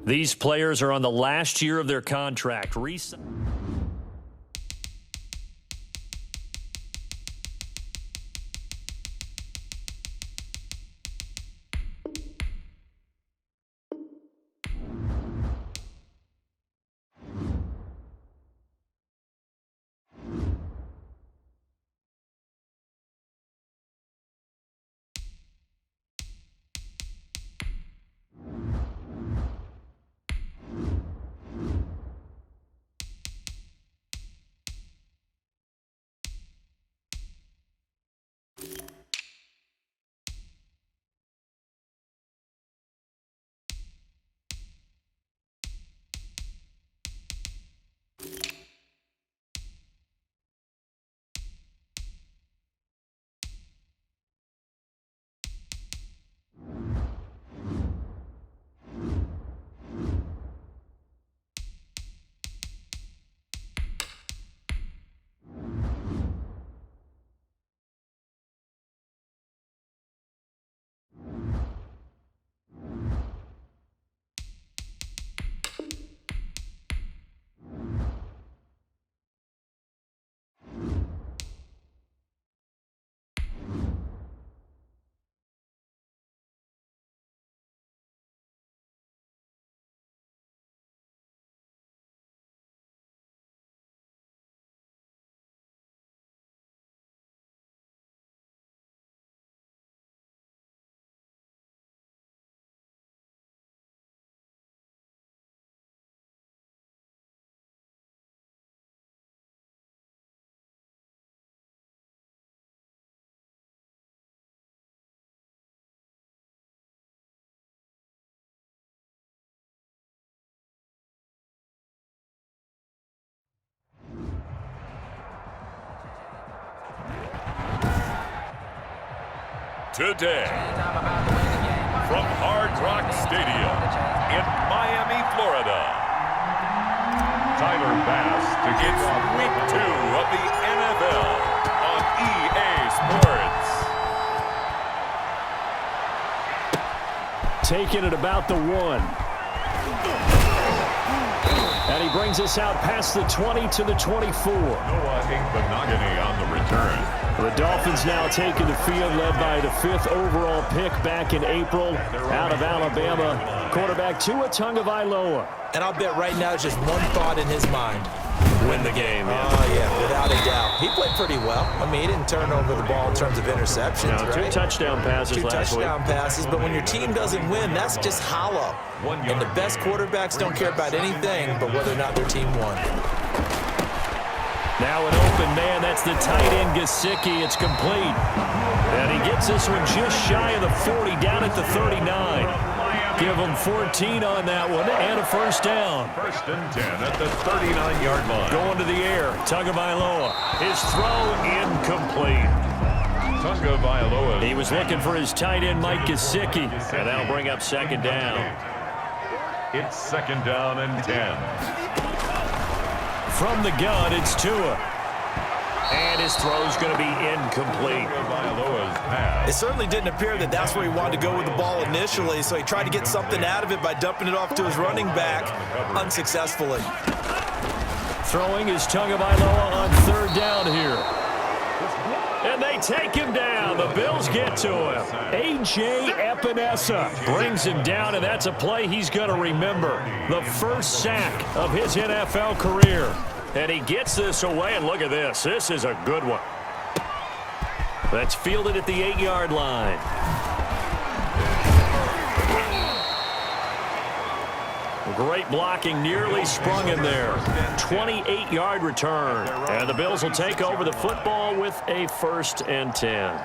These players are on the last year of their contract. Today, from Hard Rock Stadium in Miami, Florida, Tyler Bass begins Week 2 of the NFL on EA Sports. Taking it about the 1. And he brings us out past the 20 to the 24. Noah Igbinoghene on the return. The Dolphins now taking the field, led by the 5th overall pick back in April out of Alabama. Quarterback Tua Tagovailoa. And I'll bet right now it's just one thought in his mind. Win the game. Yeah, without a doubt. He played pretty well. I mean, he didn't turn over the ball in terms of interceptions, Two right? touchdown passes last week. 2 touchdown passes, but when your team doesn't win, that's just hollow. And the best quarterbacks don't care about anything but whether or not their team won. Now an open man, that's the tight end Gesicki. It's complete. And he gets this one just shy of the 40, down at the 39. Give him 14 on that one and a first down. 1st and 10 at the 39-yard line. Going to the air, Tagovailoa. His throw incomplete. Tagovailoa. He was looking for his tight end Mike Gesicki, and that'll bring up 2nd down. It's 2nd down and 10. From the gun, it's Tua. And his throw's going to be incomplete. It certainly didn't appear that that's where he wanted to go with the ball initially, so he tried to get something out of it by dumping it off to his running back unsuccessfully. Throwing is Tagovailoa on 3rd down here. And they take him down. The Bills get to him. A.J. Epinesa brings him down, and that's a play he's going to remember. The first sack of his NFL career. And he gets this away, and look at this. This is a good one. That's fielded at the 8-yard line. Great blocking, nearly sprung him there. 28-yard return. And the Bills will take over the football with a 1st and 10.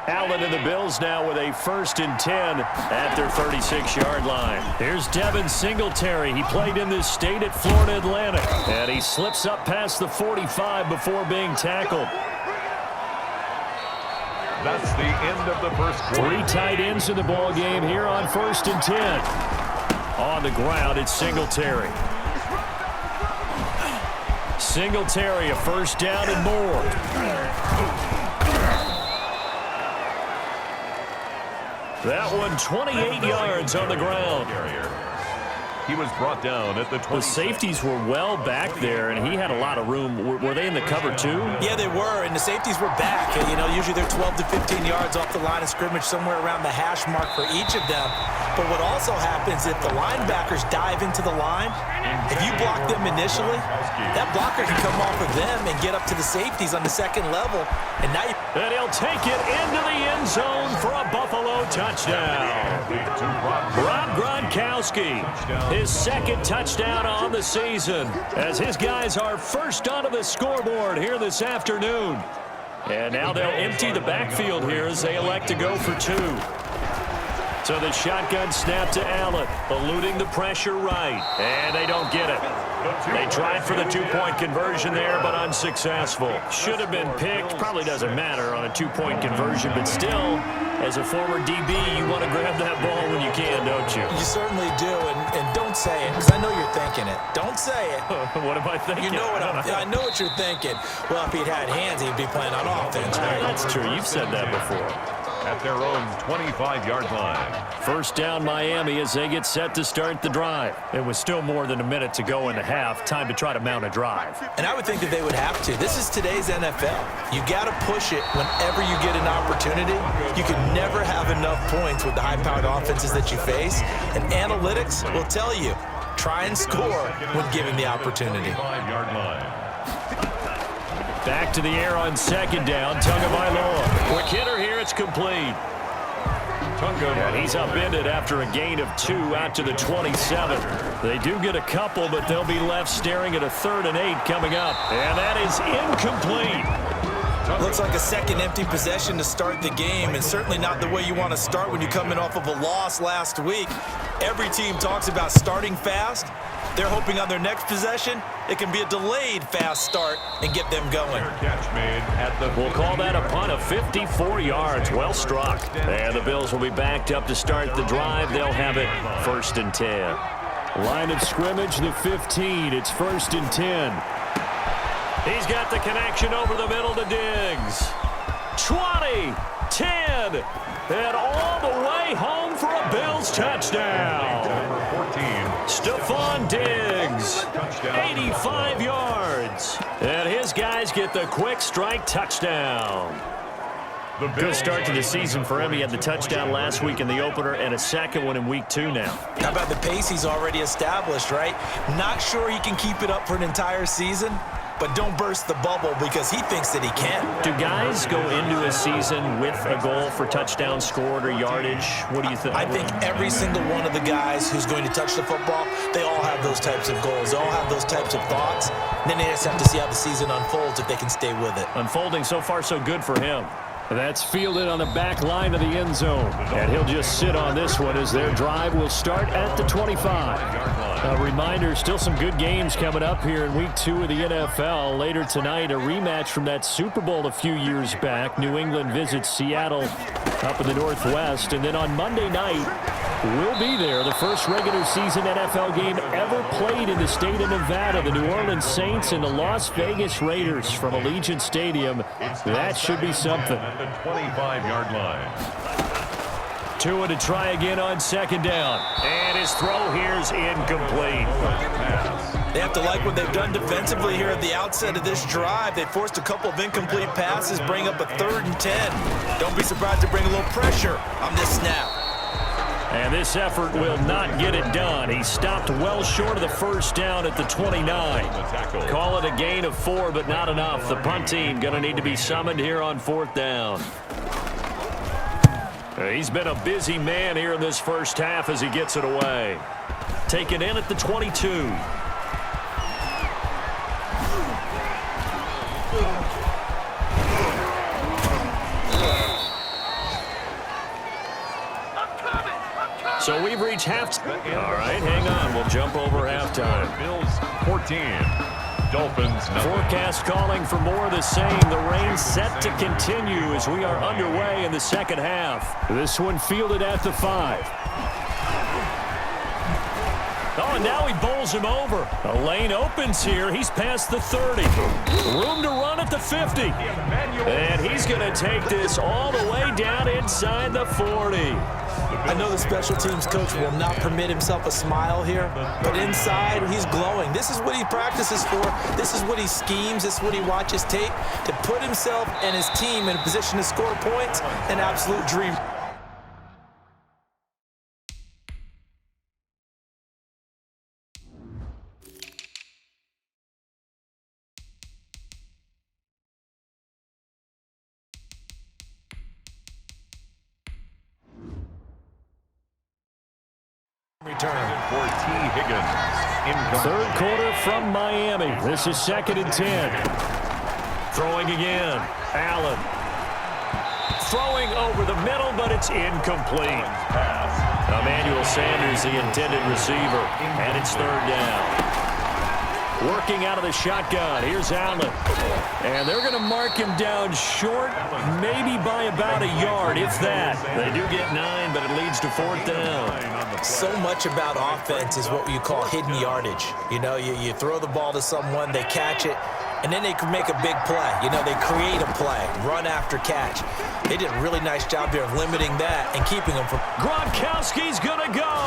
Allen and the Bills now with a 1st and 10 at their 36-yard line. Here's Devin Singletary. He played in this state at Florida Atlantic. And he slips up past the 45 before being tackled. That's the end of the first quarter. 3 tight ends in the ball game here on 1st and 10. On the ground, it's Singletary. Singletary, a first down and more. That one 28 yards on the ground. He was brought down at the 20. The safeties were well back there, and he had a lot of room. Were they in the cover too? Yeah, they were, and the safeties were back. You know, usually they're 12 to 15 yards off the line of scrimmage, somewhere around the hash mark for each of them. But what also happens if the linebackers dive into the line, if you block them initially, that blocker can come off of them and get up to the safeties on the second level. And now and he'll take it into the end zone for a Buffalo touchdown. Rob Gronkowski, his second touchdown on the season, as his guys are first onto the scoreboard here this afternoon. And now they'll empty the backfield here as they elect to go for two. So the shotgun snap to Allen, eluding the pressure right, and they don't get it. They tried for the two-point conversion there, but unsuccessful. Should have been picked. Probably doesn't matter on a two-point conversion, but still, as a former DB, you want to grab that ball when you can, don't you? You certainly do, and don't say it, because I know you're thinking it. Don't say it. What am I thinking? You know what I know what you're thinking. Well, if he'd had hands, he'd be playing on offense, right? That's true. You've said that before. At their own 25-yard line. First down Miami as they get set to start the drive. It was still more than a minute to go in the half. Time to try to mount a drive. And I would think that they would have to. This is today's NFL. You got to push it whenever you get an opportunity. You can never have enough points with the high-powered offenses that you face. And analytics will tell you, try and score when given the opportunity. 5-yard line. Back to the air on second down. Tagovailoa. Quick hitter here. It's complete. And he's upended after a gain of 2 out to the 27. They do get a couple, but they'll be left staring at a 3rd and 8 coming up. And that is incomplete. Looks like a second empty possession to start the game, and certainly not the way you want to start when you're coming off of a loss last week. Every team talks about starting fast. They're hoping on their next possession, it can be a delayed fast start and get them going. Catch made at the We'll call that a punt of 54 yards. Well struck. And the Bills will be backed up to start the drive. They'll have it 1st and 10. Line of scrimmage, the 15. It's 1st and 10. He's got the connection over the middle to Diggs. 20, 10, and all the way home for a Bills touchdown. number 14. Stephon Diggs, 85 yards. And his guys get the quick strike touchdown. Good start to the season for him. He had the touchdown last week in the opener and a second one in week 2 now. How about the pace he's already established, right? Not sure he can keep it up for an entire season, but don't burst the bubble because he thinks that he can. Do guys go into a season with a goal for touchdown scored or yardage? What do you think? I think every single one of the guys who's going to touch the football, they all have those types of goals. They all have those types of thoughts. And then they just have to see how the season unfolds if they can stay with it. Unfolding so far so good for him. That's fielded on the back line of the end zone. And he'll just sit on this one as their drive will start at the 25. A reminder, still some good games coming up here in week 2 of the NFL. Later tonight, a rematch from that Super Bowl a few years back. New England visits Seattle up in the Northwest. And then on Monday night, we'll be there. The first regular season NFL game ever played in the state of Nevada. The New Orleans Saints and the Las Vegas Raiders from Allegiant Stadium. That should be something. At the 25-yard line. Tua to try again on second down. And his throw here's incomplete. They have to like what they've done defensively here at the outset of this drive. They forced a couple of incomplete passes, bring up a 3rd and 10. Don't be surprised to bring a little pressure on this snap. And this effort will not get it done. He stopped well short of the first down at the 29. Call it a gain of 4, but not enough. The punt team going to need to be summoned here on 4th down. He's been a busy man here in this first half as he gets it away. Taken in at the 22. So we've reached halftime. All right, hang on. We'll jump over halftime. Bills 14. Dolphins nothing. Forecast calling for more of the same. The rain set to continue as we are underway in the second half. This one fielded at the 5. Oh, and now he bowls him over. A lane opens here. He's past the 30. Room to run at the 50. And he's going to take this all the way down inside the 40. I know the special teams coach will not permit himself a smile here, but inside, he's glowing. This is what he practices for. This is what he schemes. This is what he watches tape to put himself and his team in a position to score points. An absolute dream. Return for T. Higgins. Third quarter from Miami. This is 2nd and 10. Throwing again. Allen. Throwing over the middle, but it's incomplete. Emmanuel Sanders, the intended receiver, and it's 3rd down. Working out of the shotgun. Here's Allen. And they're going to mark him down short, maybe by about a yard, if that. They do get 9, but it leads to 4th down. So much about offense is what you call hidden yardage. You know, you throw the ball to someone, they catch it, and then they can make a big play. You know, they create a play, run after catch. They did a really nice job here of limiting that and keeping them from. Gronkowski's going to go.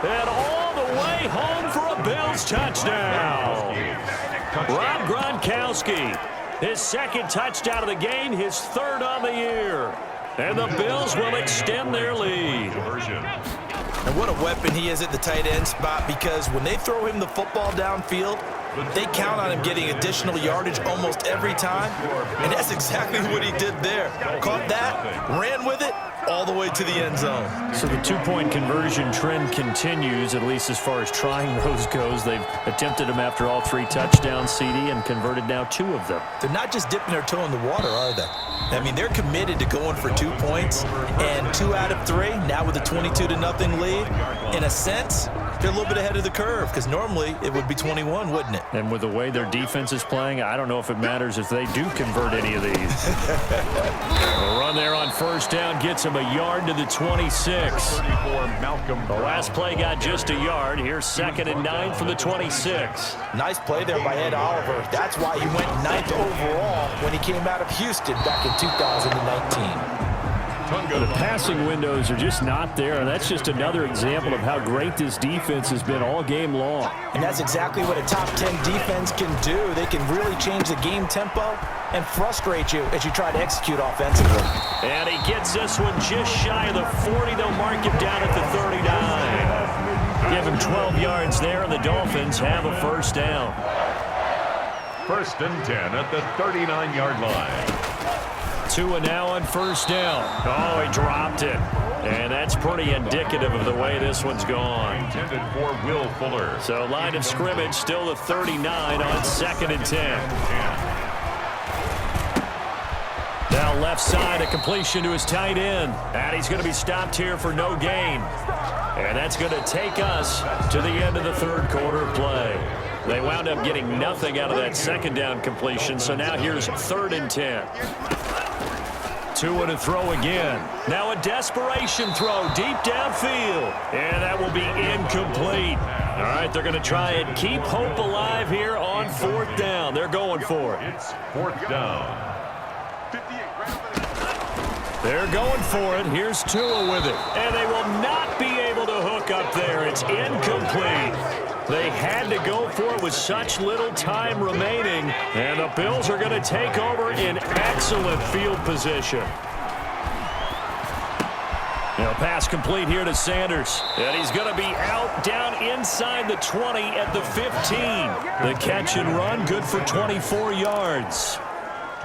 And all the way home for a Bills touchdown. Rob Gronkowski, his 2nd touchdown of the game, his 3rd on the year. And the Bills will extend their lead. And what a weapon he is at the tight end spot, because when they throw him the football downfield, they count on him getting additional yardage almost every time. And that's exactly what he did there. Caught that, ran with it, all the way to the end zone. So the 2-point conversion trend continues, at least as far as trying those goes. They've attempted them after all 3 touchdowns, CD, and converted now 2 of them. They're not just dipping their toe in the water, are they? I mean, they're committed to going for 2 points, and 2 out of 3, now with a 22-0 lead. In a sense, they're a little bit ahead of the curve, because normally it would be 21, wouldn't it? And with the way their defense is playing, I don't know if it matters if they do convert any of these. A run there on 1st down gets him a yard to the 26. The last play got just a yard. Here's 2nd and 9 from the 26. Nice play there by Ed Oliver. That's why he went 9th overall when he came out of Houston back in 2019. The passing windows are just not there, and that's just another example of how great this defense has been all game long. And that's exactly what a top 10 defense can do. They can really change the game tempo and frustrate you as you try to execute offensively. And he gets this one just shy of the 40. They'll mark him down at the 39. Give him 12 yards there, and the Dolphins have a 1st down. 1st and 10 at the 39-yard line. Tua now on 1st down. Oh, he dropped it. And that's pretty indicative of the way this one's gone. Intended for Will Fuller. So line of scrimmage still the 39 on 2nd and 10. Now left side, a completion to his tight end. And he's going to be stopped here for no gain. And that's going to take us to the end of the 3rd quarter play. They wound up getting nothing out of that 2nd down completion. So now here's 3rd and 10. Tua to throw again. Now a desperation throw deep downfield. And that will be incomplete. All right, they're going to try and keep hope alive here on 4th down. They're going for it. It's 4th down. They're going for it. Here's Tua with it. And they will not be able to hook up there. It's incomplete. They had to go for it with such little time remaining. And the Bills are going to take over in excellent field position. Now, pass complete here to Sanders. And he's going to be out down inside the 20 at the 15. The catch and run, good for 24 yards.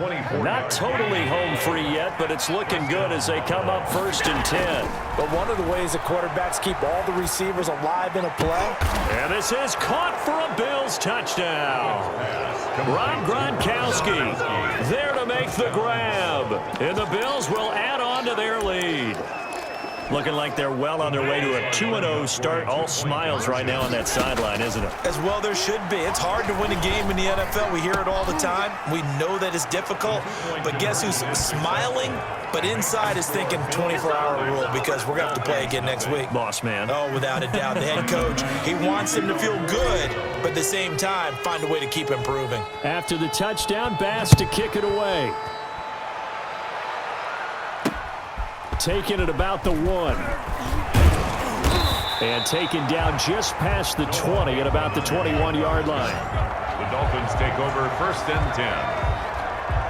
Not totally home free yet, but it's looking good as they come up 1st and 10. But one of the ways the quarterbacks keep all the receivers alive in a play. And this is caught for a Bills touchdown. Rob Gronkowski there to make the grab. And the Bills will add on to their lead. Looking like they're well on their way to a 2-0 start. All smiles right now on that sideline, isn't it? As well there should be. It's hard to win a game in the NFL. We hear it all the time. We know that it's difficult. But guess who's smiling? But inside is thinking 24-hour rule, because we're going to have to play again next week. Boss man. Oh, without a doubt. The head coach, he wants him to feel good, but at the same time, find a way to keep improving. After the touchdown, Bass to kick it away. Taken at about the 1. And taken down just past the 20 at about the 21-yard line. The Dolphins take over 1st and 10.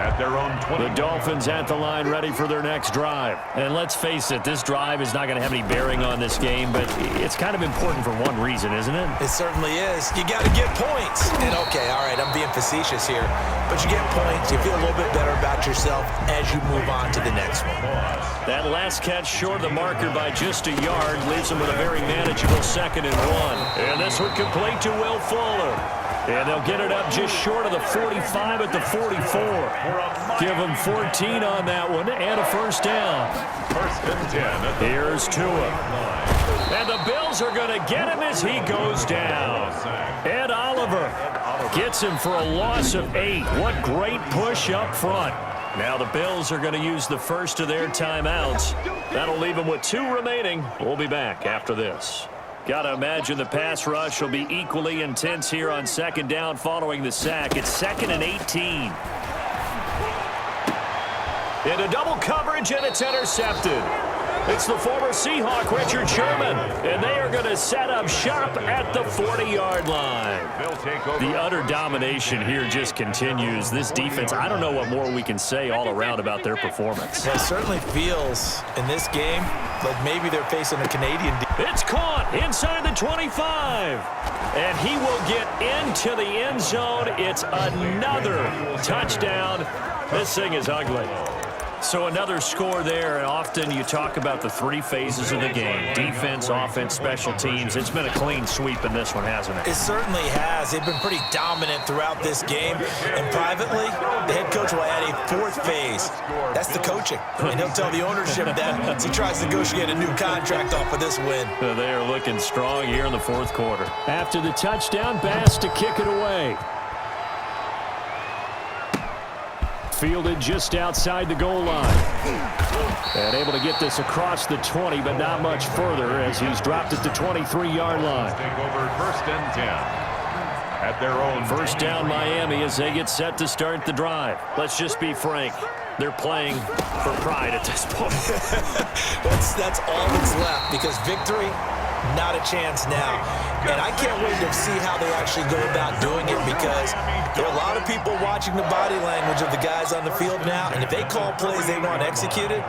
At their own 20. The Dolphins at the line ready for their next drive. And let's face it, this drive is not going to have any bearing on this game, but it's kind of important for one reason, isn't it? It certainly is. You got to get points. And okay, all right, I'm being facetious here, but you get points, you feel a little bit better about yourself as you move on to the next one. That last catch short of the marker by just a yard leaves them with a very manageable 2nd and 1. And this one complete to Will Fuller. And they'll get it up just short of the 45 at the 44. Give them 14 on that one and a 1st down. 1st and 10. Here's Tua. And the Bills are going to get him as he goes down. Ed Oliver gets him for a loss of 8. What great push up front. Now the Bills are going to use the first of their timeouts. That'll leave them with 2 remaining. We'll be back after this. Got to imagine the pass rush will be equally intense here on 2nd down following the sack. It's 2nd and 18. Into double coverage, and it's intercepted. It's the former Seahawk, Richard Sherman, and they are going to set up shop at the 40-yard line. The utter domination here just continues. This defense, I don't know what more we can say all around about their performance. Well, it certainly feels in this game like maybe they're facing a Canadian defense. It's caught inside the 25. And he will get into the end zone. It's another touchdown. This thing is ugly. So another score there, and often you talk about the 3 phases of the game. Defense, offense, special teams. It's been a clean sweep in this one, hasn't it? It certainly has. They've been pretty dominant throughout this game. And privately, the head coach will add a 4th phase. That's the coaching. And he'll tell the ownership that as he tries to negotiate a new contract off of this win. They are looking strong here in the 4th quarter. After the touchdown, Bass to kick it away. Fielded just outside the goal line. And able to get this across the 20, but not much further as he's dropped at the 23-yard line. Take over 1st and 10. At their own 1st down Miami as they get set to start the drive. Let's just be frank. They're playing for pride at this point. That's all that's left because victory, not a chance now. And I can't wait to see how they actually go about doing it because there are a lot of people watching the body language of the guys on the field now, and if they call plays they want executed,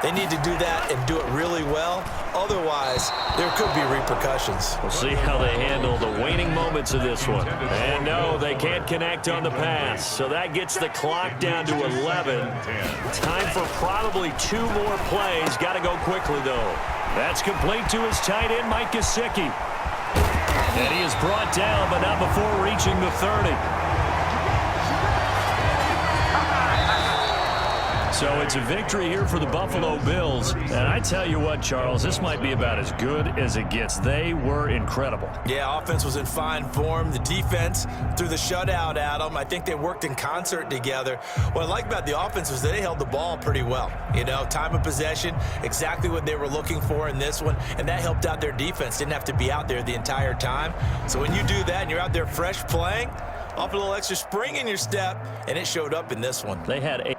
they need to do that and do it really well. Otherwise, there could be repercussions. We'll see how they handle the waning moments of this one. And no, they can't connect on the pass. So that gets the clock down to 11. Time for probably 2 more plays. Got to go quickly, though. That's complete to his tight end, Mike Gesicki. And he is brought down, but not before reaching the 30. So it's a victory here for the Buffalo Bills. And I tell you what, Charles, this might be about as good as it gets. They were incredible. Yeah, offense was in fine form. The defense threw the shutout at them. I think they worked in concert together. What I like about the offense was they held the ball pretty well. You know, time of possession, exactly what they were looking for in this one. And that helped out their defense. Didn't have to be out there the entire time. So when you do that and you're out there fresh playing, off a little extra spring in your step, and it showed up in this one. They had 8.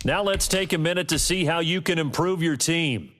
Now let's take a minute to see how you can improve your team.